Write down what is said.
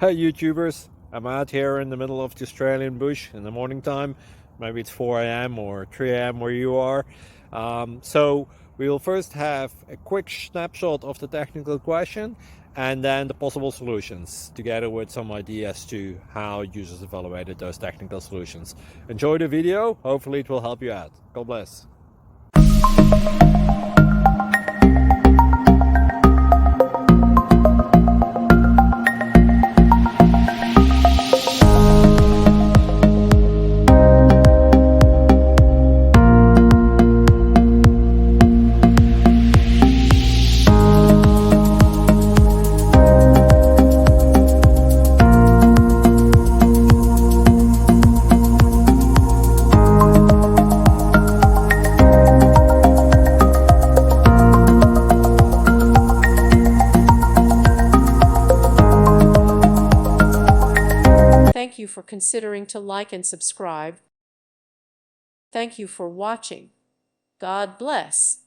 Hey YouTubers, I'm out here in the middle of the Australian bush in the morning time. Maybe it's 4 a.m. or 3 a.m. where you are. So we will first have a quick snapshot of the technical question and then the possible solutions, together with some ideas to how users evaluated those technical solutions. Enjoy the video, hopefully it will help you out. God bless. Thank you for considering to like and subscribe. Thank you for watching. God bless.